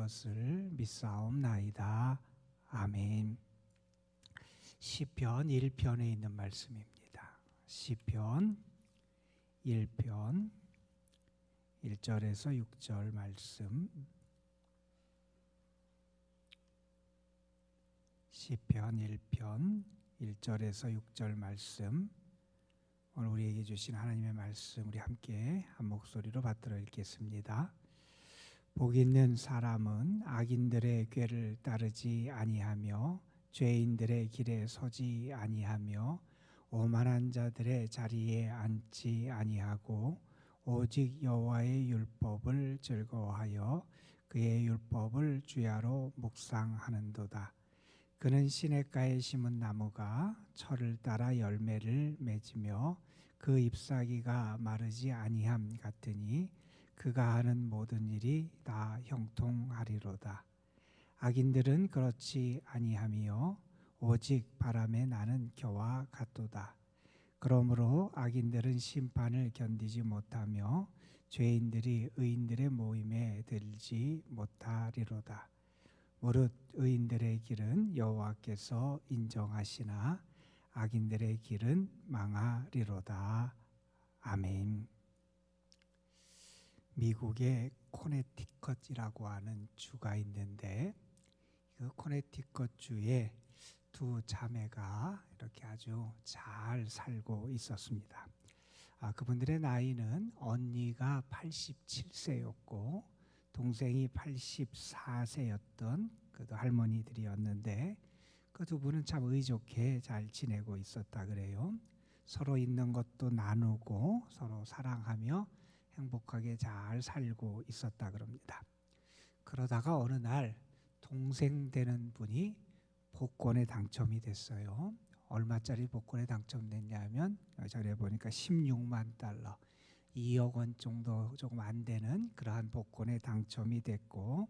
것을 믿사옵나이다. 아멘. 시편 1편에 있는 말씀입니다. 시편 1편 1절에서 6절 말씀. 시편 1편 1절에서 6절 말씀. 오늘 우리에게 주신 하나님의 말씀 우리 함께 한 목소리로 받들어 읽겠습니다. 복 있는 사람은 악인들의 궤를 따르지 아니하며 죄인들의 길에 서지 아니하며 오만한 자들의 자리에 앉지 아니하고 오직 여호와의 율법을 즐거워하여 그의 율법을 주야로 묵상하는도다. 그는 시냇가에 심은 나무가 철을 따라 열매를 맺으며 그 잎사귀가 마르지 아니함 같으니 그가 하는 모든 일이 다 형통하리로다. 악인들은 그렇지 아니하며 오직 바람에 나는 겨와 같도다. 그러므로 악인들은 심판을 견디지 못하며 죄인들이 의인들의 모임에 들지 못하리로다. 무릇 의인들의 길은 여호와께서 인정하시나 악인들의 길은 망하리로다. 아멘. 미국의 코네티컷이라고 하는 주가 있는데 그 코네티컷 주에 두 자매가 이렇게 아주 잘 살고 있었습니다. 그분들의 나이는 언니가 87세였고 동생이 84세였던 그 할머니들이었는데 그 두 분은 참 의좋게 잘 지내고 있었다 그래요. 서로 있는 것도 나누고 서로 사랑하며 행복하게 잘 살고 있었다 그럽니다. 그러다가 어느 날 동생 되는 분이 복권에 당첨이 됐어요. 얼마짜리 복권에 당첨됐냐면 저래 보니까 16만 달러, 2억 원 정도 조금 안 되는 그러한 복권에 당첨이 됐고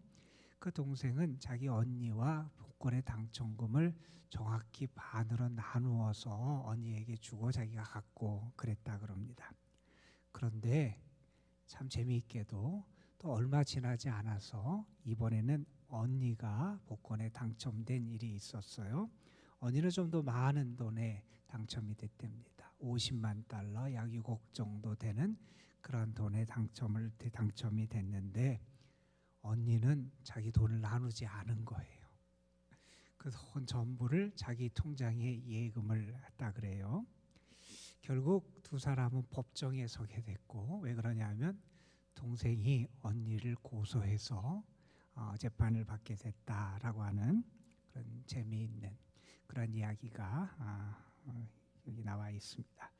그 동생은 자기 언니와 복권의 당첨금을 정확히 반으로 나누어서 언니에게 주고 자기가 갖고 그랬다 그럽니다. 그런데 참 재미있게도 또 얼마 지나지 않아서 이번에는 언니가 복권에 당첨된 일이 있었어요. 언니는 좀 더 많은 돈에 당첨이 됐답니다. 50만 달러, 약 6억 정도 되는 그런 돈에 당첨이 됐는데 언니는 자기 돈을 나누지 않은 거예요. 그 돈 전부를 자기 통장에 예금을 했다 그래요. 결국 두 사람은 법정에 서게 됐고 왜 그러냐면 동생이 언니를 고소해서 재판을 받게 됐다라고 하는 그런 재미있는 그런 이야기가 여기 나와 있습니다.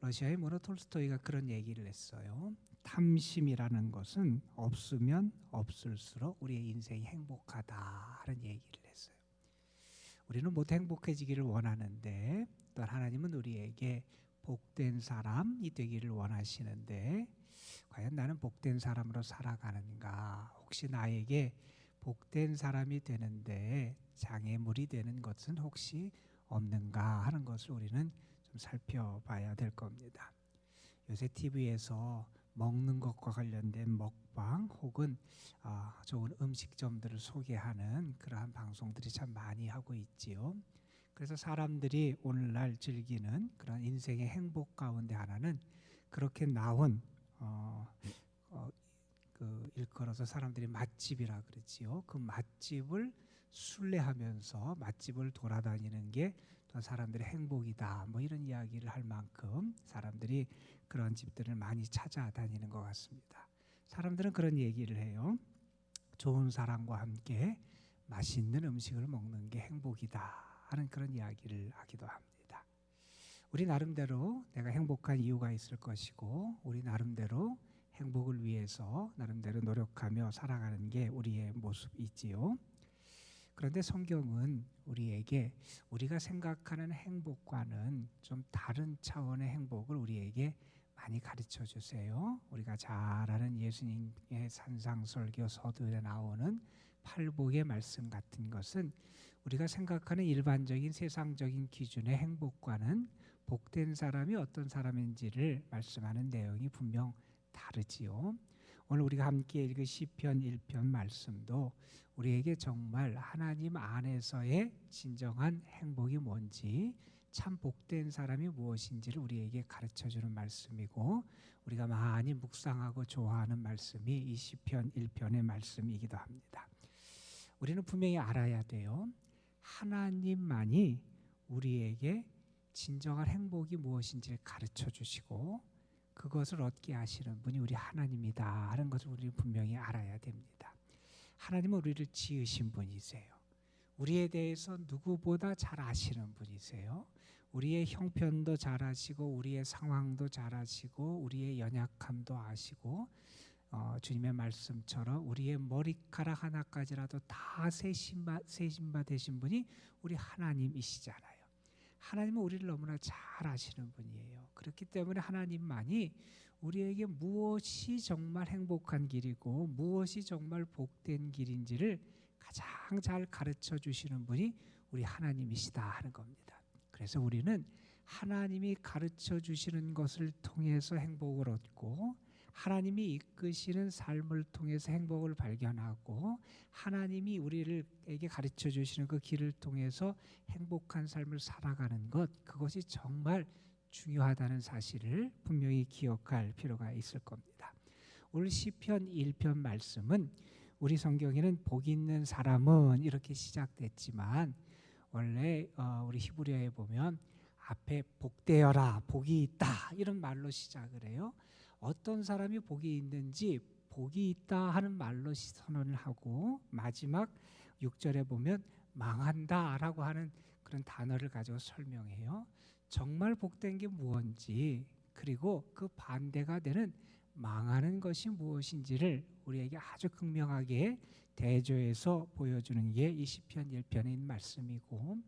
러시아의 모노 톨스토이가 그런 얘기를 했어요. 탐심이라는 것은 없으면 없을수록 우리의 인생이 행복하다는 얘기를 했어요. 우리는 모두 행복해지기를 원하는데 또 하나님은 우리에게 복된 사람이 되기를 원하시는데 과연 나는 복된 사람으로 살아가는가? 혹시 나에게 복된 사람이 되는데 장애물이 되는 것은 혹시 없는가 하는 것을 우리는 좀 살펴봐야 될 겁니다. 요새 TV에서 먹는 것과 관련된 먹방 혹은 좋은 음식점들을 소개하는 그러한 방송들이 참 많이 하고 있지요. 그래서 사람들이 오늘날 즐기는 그런 인생의 행복 가운데 하나는 그렇게 나온 그 일컬어서 사람들이 맛집이라 그러지요. 그 맛집을 순례하면서 맛집을 돌아다니는 게 또 사람들의 행복이다. 뭐 이런 이야기를 할 만큼 사람들이 그런 집들을 많이 찾아다니는 것 같습니다. 사람들은 그런 얘기를 해요. 좋은 사람과 함께 맛있는 음식을 먹는 게 행복이다 하는 그런 이야기를 하기도 합니다. 우리 나름대로 내가 행복한 이유가 있을 것이고 우리 나름대로 행복을 위해서 나름대로 노력하며 살아가는 게 우리의 모습이지요. 그런데 성경은 우리에게 우리가 생각하는 행복과는 좀 다른 차원의 행복을 우리에게 많이 가르쳐 주세요. 우리가 잘 아는 예수님의 산상설교 서두에 나오는 팔복의 말씀 같은 것은 우리가 생각하는 일반적인 세상적인 기준의 행복과는 복된 사람이 어떤 사람인지를 말씀하는 내용이 분명 다르지요. 오늘 우리가 함께 읽은 시편 1편 말씀도 우리에게 정말 하나님 안에서의 진정한 행복이 뭔지, 참 복된 사람이 무엇인지를 우리에게 가르쳐주는 말씀이고, 우리가 많이 묵상하고 좋아하는 말씀이 이 시편 1편의 말씀이기도 합니다. 우리는 분명히 알아야 돼요. 하나님만이 우리에게 진정한 행복이 무엇인지를 가르쳐 주시고 그것을 얻게 하시는 분이 우리 하나님이다 하는 것을 우리는 분명히 알아야 됩니다. 하나님은 우리를 지으신 분이세요. 우리에 대해서 누구보다 잘 아시는 분이세요. 우리의 형편도 잘 아시고 우리의 상황도 잘 아시고 우리의 연약함도 아시고 주님의 말씀처럼 우리의 머리카락 하나까지라도 다 세심바 되신 분이 우리 하나님이시잖아요. 하나님은 우리를 너무나 잘 아시는 분이에요. 그렇기 때문에 하나님만이 우리에게 무엇이 정말 행복한 길이고 무엇이 정말 복된 길인지를 가장 잘 가르쳐 주시는 분이 우리 하나님이시다 하는 겁니다. 그래서 우리는 하나님이 가르쳐 주시는 것을 통해서 행복을 얻고 하나님이 이끄시는 삶을 통해서 행복을 발견하고 하나님이 우리에게 가르쳐 주시는 그 길을 통해서 행복한 삶을 살아가는 것, 그것이 정말 중요하다는 사실을 분명히 기억할 필요가 있을 겁니다. 오늘 시편 1편 말씀은 우리 성경에는 복 있는 사람은 이렇게 시작됐지만 원래 우리 히브리어에 보면 앞에 복되어라, 복이 있다 이런 말로 시작을 해요. 어떤 사람이 복이 있는지 복이 있다 하는 말로 선언을 하고 마지막 6절에 보면 망한다라고 하는 그런 단어를 가지고 설명해요. 정말 복된 게 무엇인지 그리고 그 반대가 되는 망하는 것이 무엇인지를 우리에게 아주 극명하게 대조해서 보여주는 게 이 시편 1편에 있는 말씀이고,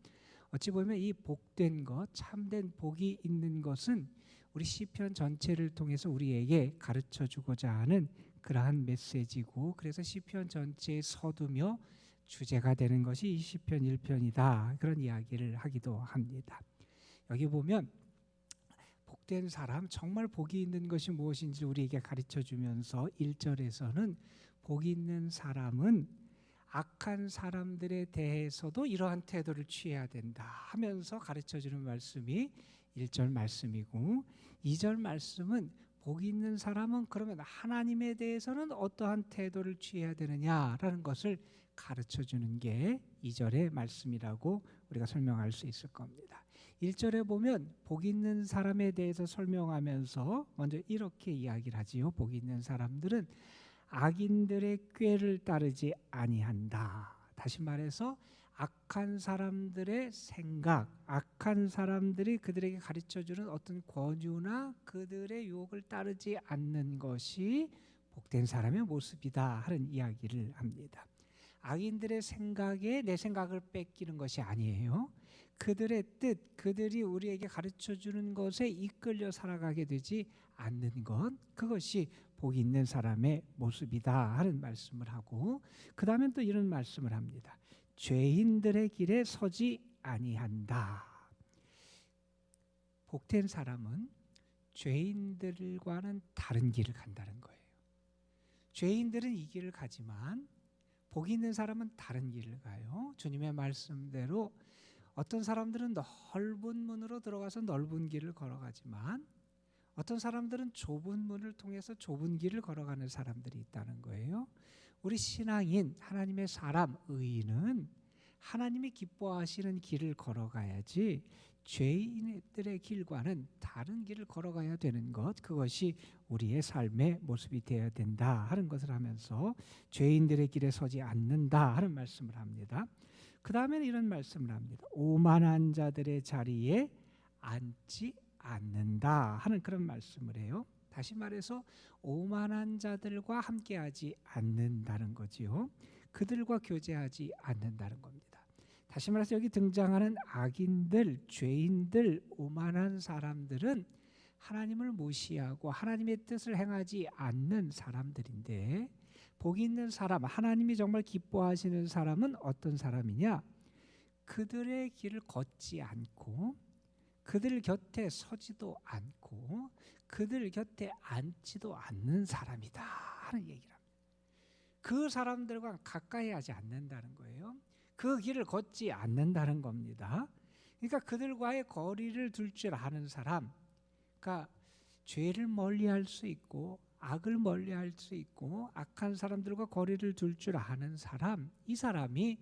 어찌 보면 이 복된 것, 참된 복이 있는 것은 우리 시편 전체를 통해서 우리에게 가르쳐주고자 하는 그러한 메시지고, 그래서 시편 전체에 서두며 주제가 되는 것이 이 시편 1편이다 그런 이야기를 하기도 합니다. 여기 보면 복된 사람, 정말 복이 있는 것이 무엇인지 우리에게 가르쳐주면서 1절에서는 복이 있는 사람은 악한 사람들에 대해서도 이러한 태도를 취해야 된다 하면서 가르쳐주는 말씀이 1절 말씀이고, 2절 말씀은 복이 있는 사람은 그러면 하나님에 대해서는 어떠한 태도를 취해야 되느냐라는 것을 가르쳐주는 게 2절의 말씀이라고 우리가 설명할 수 있을 겁니다. 1절에 보면 복 있는 사람에 대해서 설명하면서 먼저 이렇게 이야기를 하지요. 복 있는 사람들은 악인들의 꾀를 따르지 아니한다. 다시 말해서 악한 사람들의 생각, 악한 사람들이 그들에게 가르쳐주는 어떤 권유나 그들의 유혹을 따르지 않는 것이 복된 사람의 모습이다 하는 이야기를 합니다. 악인들의 생각에 내 생각을 뺏기는 것이 아니에요. 그들의 뜻, 그들이 우리에게 가르쳐주는 것에 이끌려 살아가게 되지 않는 것, 그것이 복 있는 사람의 모습이다 하는 말씀을 하고, 그 다음에 또 이런 말씀을 합니다. 죄인들의 길에 서지 아니한다. 복된 사람은 죄인들과는 다른 길을 간다는 거예요. 죄인들은 이 길을 가지만 복 있는 사람은 다른 길을 가요. 주님의 말씀대로 어떤 사람들은 넓은 문으로 들어가서 넓은 길을 걸어가지만 어떤 사람들은 좁은 문을 통해서 좁은 길을 걸어가는 사람들이 있다는 거예요. 우리 신앙인, 하나님의 사람, 의인은 하나님이 기뻐하시는 길을 걸어가야지 죄인들의 길과는 다른 길을 걸어가야 되는 것, 그것이 우리의 삶의 모습이 되어야 된다 하는 것을 하면서 죄인들의 길에 서지 않는다 하는 말씀을 합니다. 그 다음에는 이런 말씀을 합니다. 오만한 자들의 자리에 앉지 않는다 하는 그런 말씀을 해요. 다시 말해서 오만한 자들과 함께하지 않는다는 거지요. 그들과 교제하지 않는다는 겁니다. 다시 말해서 여기 등장하는 악인들, 죄인들, 오만한 사람들은 하나님을 무시하고 하나님의 뜻을 행하지 않는 사람들인데, 복 있는 사람, 하나님이 정말 기뻐하시는 사람은 어떤 사람이냐? 그들의 길을 걷지 않고 그들 곁에 서지도 않고 그들 곁에 앉지도 않는 사람이다 하는 얘기를 합니다. 그 사람들과 가까이 하지 않는다는 거예요. 그 길을 걷지 않는다는 겁니다. 그러니까 그들과의 거리를 둘 줄 아는 사람, 그러니까 죄를 멀리할 수 있고 악을 멀리할 수 있고 악한 사람들과 거리를 둘 줄 아는 사람, 이 사람이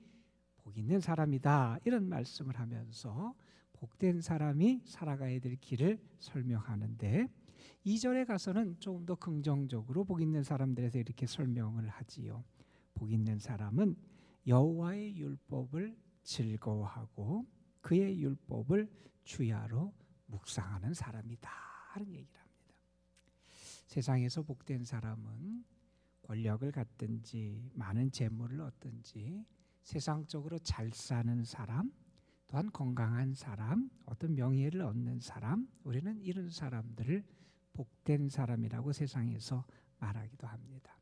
복 있는 사람이다, 이런 말씀을 하면서 복된 사람이 살아가야 될 길을 설명하는데, 2절에 가서는 조금 더 긍정적으로 복 있는 사람들에 대해서 이렇게 설명을 하지요. 복 있는 사람은 여호와의 율법을 즐거워하고 그의 율법을 주야로 묵상하는 사람이다 하는 얘기를 합니다. 세상에서 복된 사람은 권력을 갖든지 많은 재물을 얻든지 세상적으로 잘 사는 사람, 또한 건강한 사람, 어떤 명예를 얻는 사람, 우리는 이런 사람들을 복된 사람이라고 세상에서 말하기도 합니다.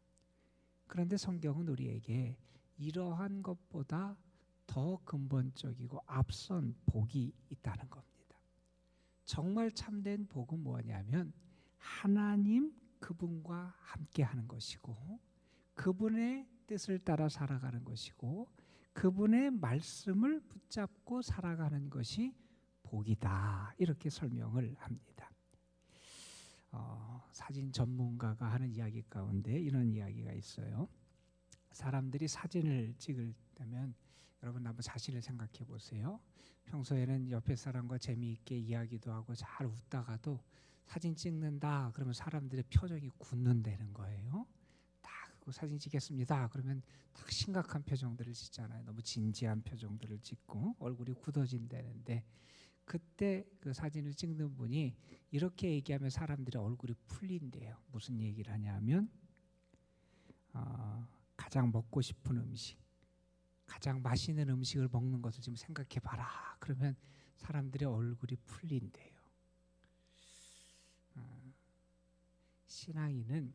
그런데 성경은 우리에게 이러한 것보다 더 근본적이고 앞선 복이 있다는 겁니다. 정말 참된 복은 뭐냐면 하나님 그분과 함께하는 것이고 그분의 뜻을 따라 살아가는 것이고 그분의 말씀을 붙잡고 살아가는 것이 복이다, 이렇게 설명을 합니다. 사진 전문가가 하는 이야기 가운데 이런 이야기가 있어요. 사람들이 사진을 찍을 때면 여러분 한번 자신을 생각해 보세요. 평소에는 옆에 사람과 재미있게 이야기도 하고 잘 웃다가도 사진 찍는다 그러면 사람들의 표정이 굳는다는 거예요. 딱 사진 찍겠습니다 그러면 딱 심각한 표정들을 짓잖아요. 너무 진지한 표정들을 짓고 얼굴이 굳어진다는데, 그때 그 사진을 찍는 분이 이렇게 얘기하면 사람들의 얼굴이 풀린대요. 무슨 얘기를 하냐면 가장 먹고 싶은 음식, 가장 맛있는 음식을 먹는 것을 지금 생각해 봐라. 그러면 사람들의 얼굴이 풀린대요. 신앙인은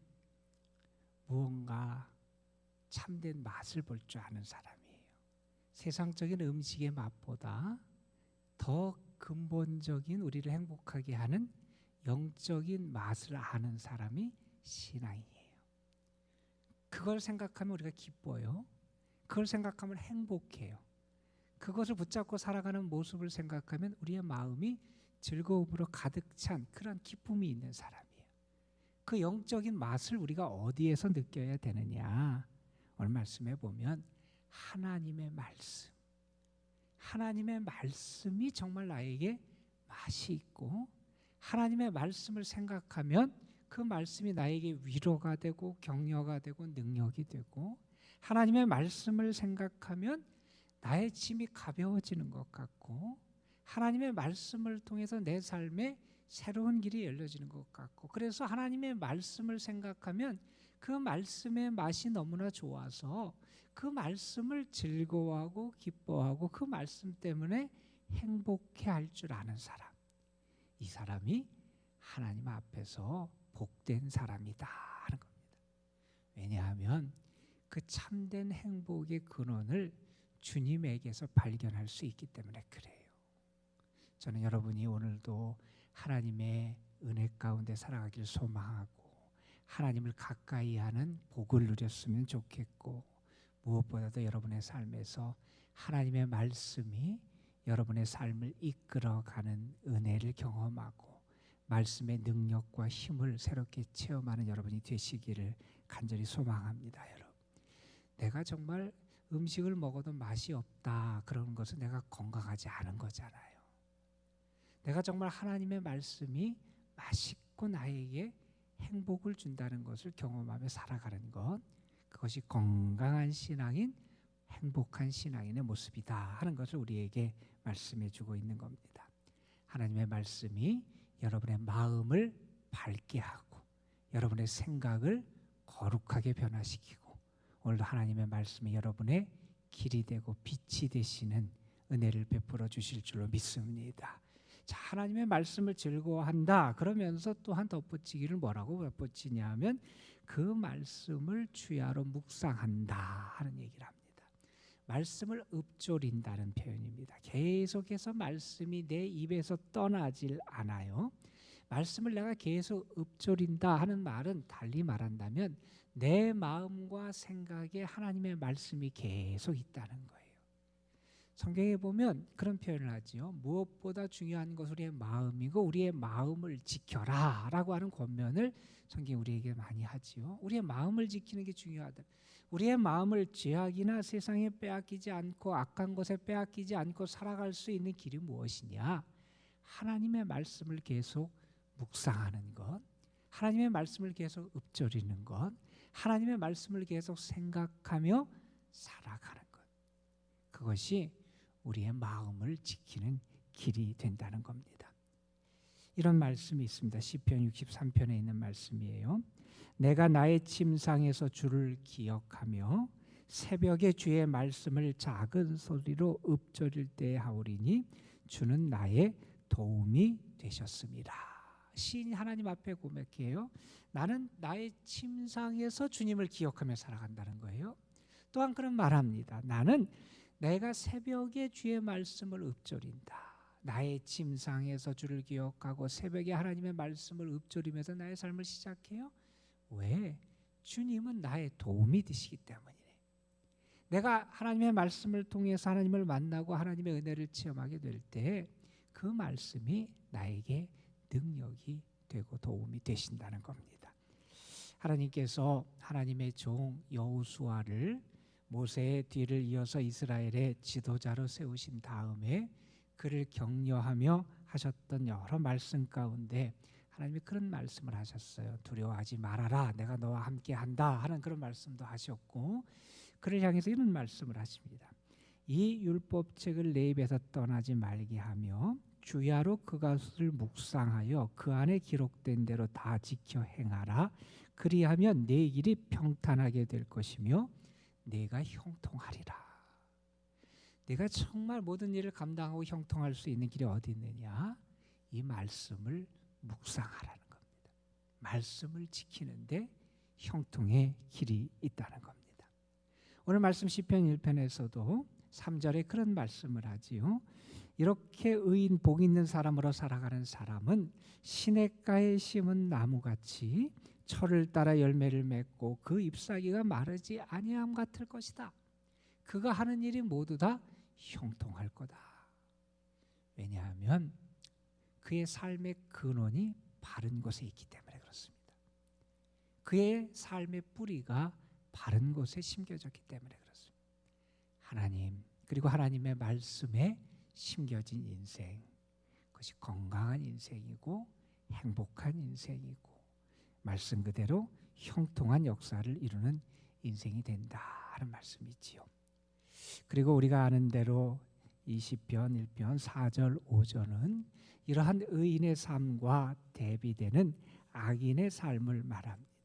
무언가 참된 맛을 볼 줄 아는 사람이에요. 세상적인 음식의 맛보다 더 근본적인 우리를 행복하게 하는 영적인 맛을 아는 사람이 신앙이에요. 그걸 생각하면 우리가 기뻐요. 그걸 생각하면 행복해요. 그것을 붙잡고 살아가는 모습을 생각하면 우리의 마음이 즐거움으로 가득 찬 그런 기쁨이 있는 사람이에요. 그 영적인 맛을 우리가 어디에서 느껴야 되느냐? 오늘 말씀해 보면 하나님의 말씀, 하나님의 말씀이 정말 나에게 맛이 있고 하나님의 말씀을 생각하면 그 말씀이 나에게 위로가 되고 격려가 되고 능력이 되고, 하나님의 말씀을 생각하면 나의 짐이 가벼워지는 것 같고 하나님의 말씀을 통해서 내 삶에 새로운 길이 열려지는 것 같고, 그래서 하나님의 말씀을 생각하면 그 말씀의 맛이 너무나 좋아서 그 말씀을 즐거워하고 기뻐하고 그 말씀 때문에 행복해 할 줄 아는 사람, 이 사람이 하나님 앞에서 복된 사람이다 하는 겁니다. 왜냐하면 그 참된 행복의 근원을 주님에게서 발견할 수 있기 때문에 그래요. 저는 여러분이 오늘도 하나님의 은혜 가운데 살아가길 소망하고 하나님을 가까이 하는 복을 누렸으면 좋겠고, 무엇보다도 여러분의 삶에서 하나님의 말씀이 여러분의 삶을 이끌어가는 은혜를 경험하고 말씀의 능력과 힘을 새롭게 체험하는 여러분이 되시기를 간절히 소망합니다. 여러분, 내가 정말 음식을 먹어도 맛이 없다 그런 것은 내가 건강하지 않은 거잖아요. 내가 정말 하나님의 말씀이 맛있고 나에게 행복을 준다는 것을 경험하며 살아가는 것, 그것이 건강한 신앙인, 행복한 신앙인의 모습이다 하는 것을 우리에게 말씀해 주고 있는 겁니다. 하나님의 말씀이 여러분의 마음을 밝게 하고 여러분의 생각을 거룩하게 변화시키고 오늘도 하나님의 말씀이 여러분의 길이 되고 빛이 되시는 은혜를 베풀어 주실 줄로 믿습니다. 자, 하나님의 말씀을 즐거워한다 그러면서 또한 덧붙이기를 뭐라고 덧붙이냐면 그 말씀을 주야로 묵상한다 하는 얘기를 합니다. 말씀을 읊조린다는 표현입니다. 계속해서 말씀이 내 입에서 떠나질 않아요. 말씀을 내가 계속 읊조린다 하는 말은 달리 말한다면 내 마음과 생각에 하나님의 말씀이 계속 있다는 거예요. 성경에 보면 그런 표현을 하지요. 무엇보다 중요한 것은 우리의 마음이고 우리의 마음을 지켜라 라고 하는 권면을 성경이 우리에게 많이 하지요. 우리의 마음을 지키는 게 중요하다. 우리의 마음을 죄악이나 세상에 빼앗기지 않고 악한 것에 빼앗기지 않고 살아갈 수 있는 길이 무엇이냐? 하나님의 말씀을 계속 묵상하는 것, 하나님의 말씀을 계속 읊조리는 것, 하나님의 말씀을 계속 생각하며 살아가는 것. 그것이 우리의 마음을 지키는 길이 된다는 겁니다. 이런 말씀이 있습니다. 시편 63편에 있는 말씀이에요. 내가 나의 침상에서 주를 기억하며 새벽에 주의 말씀을 작은 소리로 읊조릴 때에 하오리니 주는 나의 도움이 되셨습니다. 시인이 하나님 앞에 고백해요. 나는 나의 침상에서 주님을 기억하며 살아간다는 거예요. 또한 그런 말합니다. 나는 내가 새벽에 주의 말씀을 읊조린다. 나의 침상에서 주를 기억하고 새벽에 하나님의 말씀을 읊조리면서 나의 삶을 시작해요. 왜? 주님은 나의 도움이 되시기 때문이래. 내가 하나님의 말씀을 통해서 하나님을 만나고 하나님의 은혜를 체험하게 될 때 그 말씀이 나에게 능력이 되고 도움이 되신다는 겁니다. 하나님께서 하나님의 종 여호수아를 모세의 뒤를 이어서 이스라엘의 지도자로 세우신 다음에 그를 격려하며 하셨던 여러 말씀 가운데 하나님이 그런 말씀을 하셨어요. 두려워하지 말아라, 내가 너와 함께 한다 하는 그런 말씀도 하셨고, 그를 향해서 이런 말씀을 하십니다. 이 율법책을 내 입에서 떠나지 말게 하며 주야로 그것을 묵상하여 그 안에 기록된 대로 다 지켜 행하라. 그리하면 내 길이 평탄하게 될 것이며 내가 형통하리라. 내가 정말 모든 일을 감당하고 형통할 수 있는 길이 어디 있느냐? 이 말씀을 묵상하라는 겁니다. 말씀을 지키는데 형통의 길이 있다는 겁니다. 오늘 말씀 시편 1편에서도 3절에 그런 말씀을 하지요. 이렇게 의인 복 있는 사람으로 살아가는 사람은 시냇가에 심은 나무같이 철을 따라 열매를 맺고 그 잎사귀가 마르지 아니함 같을 것이다. 그가 하는 일이 모두 다 형통할 거다. 왜냐하면 그의 삶의 근원이 바른 곳에 있기 때문에 그렇습니다. 그의 삶의 뿌리가 바른 곳에 심겨졌기 때문에 그렇습니다. 하나님 그리고 하나님의 말씀에 심겨진 인생, 그것이 건강한 인생이고 행복한 인생이고 말씀 그대로 형통한 역사를 이루는 인생이 된다 하는 말씀이지요. 그리고 우리가 아는 대로 이 시편 1편 4절 5절은 이러한 의인의 삶과 대비되는 악인의 삶을 말합니다.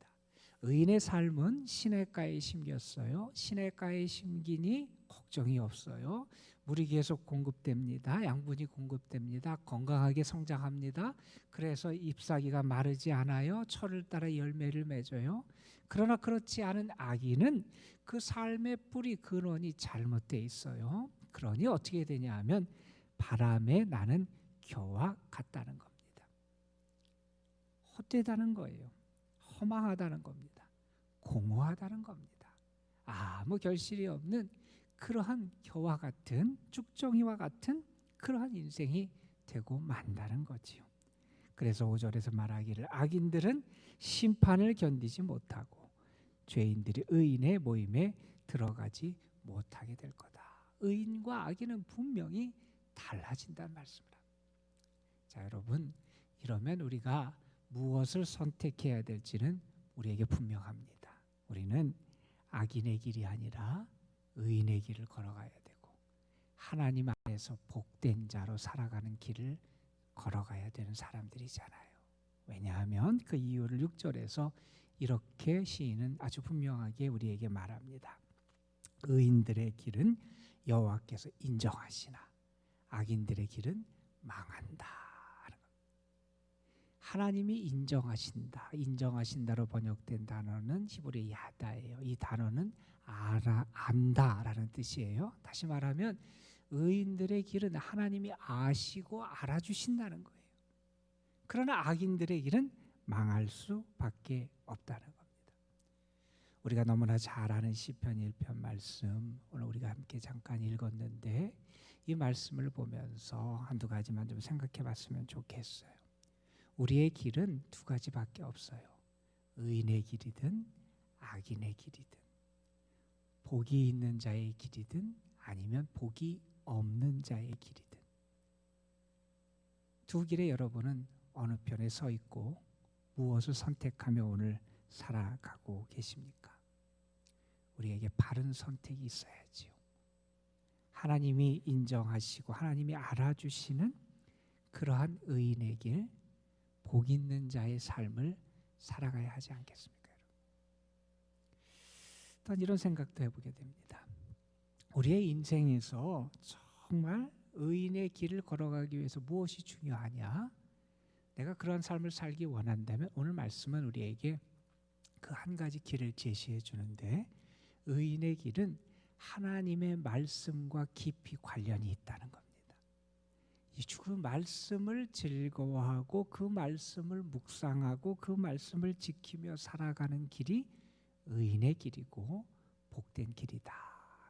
의인의 삶은 시냇가에 심겼어요. 시냇가에 심기니 걱정이 없어요. 물이 계속 공급됩니다. 양분이 공급됩니다. 건강하게 성장합니다. 그래서 잎사귀가 마르지 않아요. 철을 따라 열매를 맺어요. 그러나 그렇지 않은 악인은 그 삶의 뿌리 근원이 잘못되어 있어요. 그러니 어떻게 되냐 하면 바람에 나는 겨와 같다는 겁니다. 헛되다는 거예요. 허망하다는 겁니다. 공허하다는 겁니다. 아무 결실이 없는 그러한 겨와 같은 쭉정이와 같은 그러한 인생이 되고 만다는 거지요. 그래서 5절에서 말하기를 악인들은 심판을 견디지 못하고 죄인들이 의인의 모임에 들어가지 못하게 될 거다. 의인과 악인은 분명히 달라진다는 말씀을 합니다. 자, 여러분, 이러면 우리가 무엇을 선택해야 될지는 우리에게 분명합니다. 우리는 악인의 길이 아니라 의인의 길을 걸어가야 되고 하나님 안에서 복된 자로 살아가는 길을 걸어가야 되는 사람들이잖아요. 왜냐하면 그 이유를 6절에서 이렇게 시인은 아주 분명하게 우리에게 말합니다. 의인들의 길은 여호와께서 인정하시나 악인들의 길은 망한다. 하나님이 인정하신다로 번역된 단어는 히브리 야다예요. 이 단어는 안다라는 뜻이에요. 다시 말하면 의인들의 길은 하나님이 아시고 알아주신다는 거예요. 그러나 악인들의 길은 망할 수밖에 없다는 겁니다. 우리가 너무나 잘 아는 시편 1편 말씀 오늘 우리가 함께 잠깐 읽었는데 이 말씀을 보면서 한두 가지만 좀 생각해 봤으면 좋겠어요. 우리의 길은 두 가지밖에 없어요. 의인의 길이든 악인의 길이든, 복이 있는 자의 길이든 아니면 복이 없는 자의 길이든, 두 길에 여러분은 어느 편에 서 있고 무엇을 선택하며 오늘 살아가고 계십니까? 우리에게 바른 선택이 있어야지요. 하나님이 인정하시고 하나님이 알아주시는 그러한 의인의 길, 복 있는 자의 삶을 살아가야 하지 않겠습니까? 또 이런 생각도 해보게 됩니다. 우리의 인생에서 정말 의인의 길을 걸어가기 위해서 무엇이 중요하냐? 내가 그런 삶을 살기 원한다면 오늘 말씀은 우리에게 그 한 가지 길을 제시해 주는데, 의인의 길은 하나님의 말씀과 깊이 관련이 있다는 겁니다. 그 말씀을 즐거워하고 그 말씀을 묵상하고 그 말씀을 지키며 살아가는 길이 의인의 길이고 복된 길이다.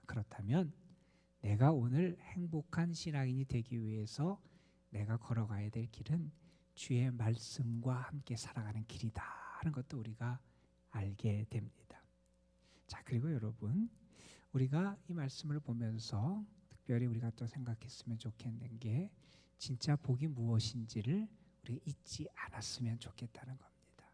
그렇다면 내가 오늘 행복한 신앙인이 되기 위해서 내가 걸어가야 될 길은 주의 말씀과 함께 살아가는 길이다 하는 것도 우리가 알게 됩니다. 자, 그리고 여러분, 우리가 이 말씀을 보면서 특별히 우리가 또 생각했으면 좋겠는 게 진짜 복이 무엇인지를 우리가 잊지 않았으면 좋겠다는 겁니다.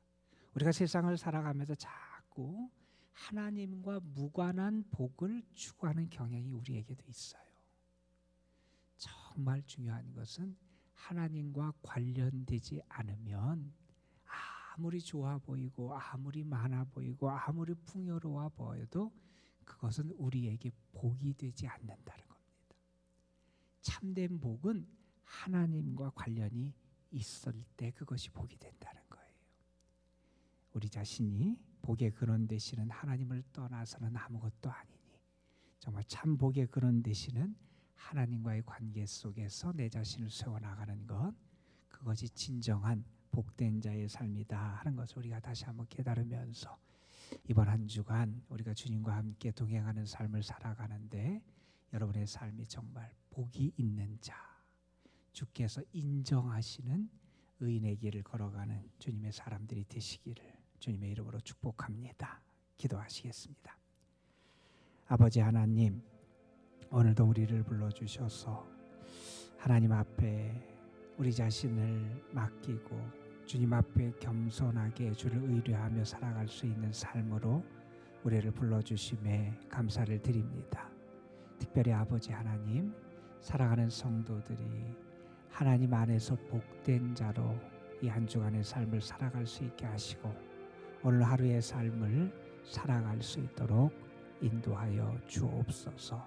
우리가 세상을 살아가면서 자꾸 하나님과 무관한 복을 추구하는 경향이 우리에게도 있어요. 정말 중요한 것은 하나님과 관련되지 않으면 아무리 좋아 보이고 아무리 많아 보이고 아무리 풍요로워 보여도 그것은 우리에게 복이 되지 않는다는 겁니다. 참된 복은 하나님과 관련이 있을 때 그것이 복이 된다는 거예요. 우리 자신이 복의 근원 되시는 하나님을 떠나서는 아무것도 아니니, 정말 참 복의 근원 되시는 하나님과의 관계 속에서 내 자신을 세워나가는 것, 그것이 진정한 복된 자의 삶이다 하는 것을 우리가 다시 한번 깨달으면서 이번 한 주간 우리가 주님과 함께 동행하는 삶을 살아가는데 여러분의 삶이 정말 복이 있는 자, 주께서 인정하시는 의인의 길을 걸어가는 주님의 사람들이 되시기를 주님의 이름으로 축복합니다. 기도하시겠습니다. 아버지 하나님, 오늘도 우리를 불러주셔서 하나님 앞에 우리 자신을 맡기고 주님 앞에 겸손하게 주를 의뢰하며 살아갈 수 있는 삶으로 우리를 불러주심에 감사를 드립니다. 특별히 아버지 하나님, 살아가는 성도들이 하나님 안에서 복된 자로 이 한 주간의 삶을 살아갈 수 있게 하시고 오늘 하루의 삶을 살아갈 수 있도록 인도하여 주옵소서.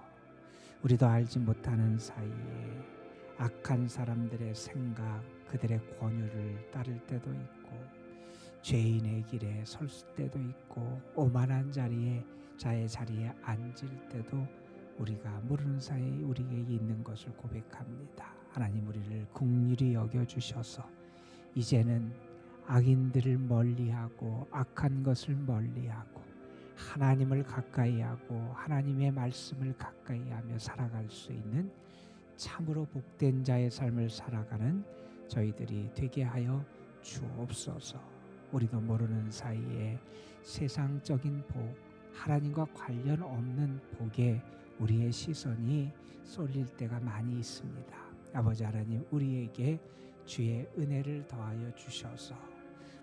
우리도 알지 못하는 사이에 악한 사람들의 생각, 그들의 권유를 따를 때도 있고 죄인의 길에 설 때도 있고 오만한 자의 자리에 앉을 때도 우리가 모르는 사이에 우리에게 있는 것을 고백합니다. 하나님, 우리를 긍휼히 여겨주셔서 이제는 악인들을 멀리하고 악한 것을 멀리하고 하나님을 가까이하고 하나님의 말씀을 가까이하며 살아갈 수 있는 참으로 복된 자의 삶을 살아가는 저희들이 되게 하여 주옵소서. 우리도 모르는 사이에 세상적인 복, 하나님과 관련 없는 복에 우리의 시선이 쏠릴 때가 많이 있습니다. 아버지 하나님, 우리에게 주의 은혜를 더하여 주셔서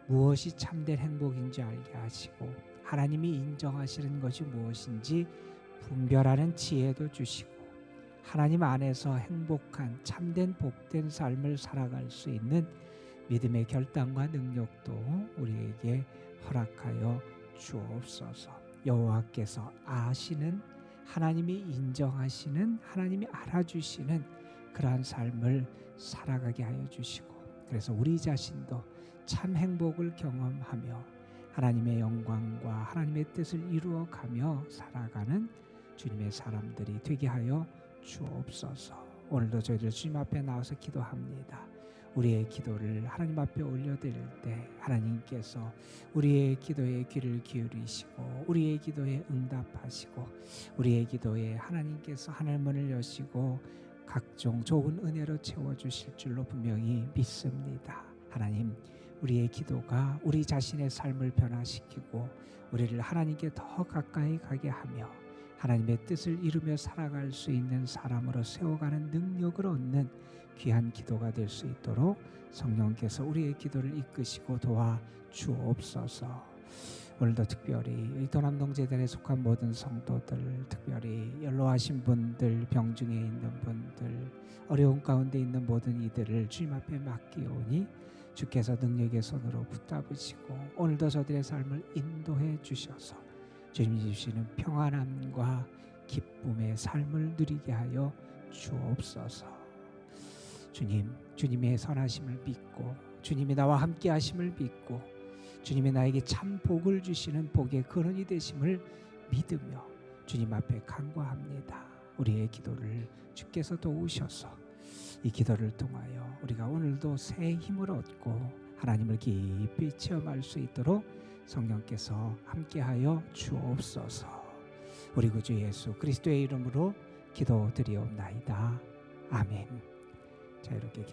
무엇이 참된 행복인지 알게 하시고 하나님이 인정하시는 것이 무엇인지 분별하는 지혜도 주시고 하나님 안에서 행복한 참된 복된 삶을 살아갈 수 있는 믿음의 결단과 능력도 우리에게 허락하여 주옵소서. 여호와께서 아시는, 하나님이 인정하시는, 하나님이 알아주시는 그러한 삶을 살아가게 하여 주시고, 그래서 우리 자신도 참 행복을 경험하며 하나님의 영광과 하나님의 뜻을 이루어가며 살아가는 주님의 사람들이 되게 하여 주옵소서. 오늘도 저희들 주님 앞에 나와서 기도합니다. 우리의 기도를 하나님 앞에 올려드릴 때 하나님께서 우리의 기도에 귀를 기울이시고 우리의 기도에 응답하시고 우리의 기도에 하나님께서 하늘문을 여시고 각종 좋은 은혜로 채워주실 줄로 분명히 믿습니다. 하나님, 우리의 기도가 우리 자신의 삶을 변화시키고 우리를 하나님께 더 가까이 가게 하며 하나님의 뜻을 이루며 살아갈 수 있는 사람으로 세워가는 능력을 얻는 귀한 기도가 될 수 있도록 성령께서 우리의 기도를 이끄시고 도와 주옵소서. 오늘도 특별히 도남동재단에 속한 모든 성도들, 특별히 연로하신 분들, 병중에 있는 분들, 어려운 가운데 있는 모든 이들을 주님 앞에 맡기오니 주께서 능력의 손으로 붙잡으시고 오늘도 저들의 삶을 인도해 주셔서 주님이 주시는 평안함과 기쁨의 삶을 누리게 하여 주옵소서. 주님, 주님의 선하심을 믿고 주님이 나와 함께 하심을 믿고 주님이 나에게 참 복을 주시는 복의 근원이 되심을 믿으며 주님 앞에 간구합니다. 우리의 기도를 주께서 도우셔서 이 기도를 통하여 우리가 오늘도 새 힘을 얻고 하나님을 깊이 체험할 수 있도록 성령께서 함께하여 주옵소서. 우리 구주 예수 그리스도의 이름으로 기도드리옵나이다. 아멘. 자, 이렇게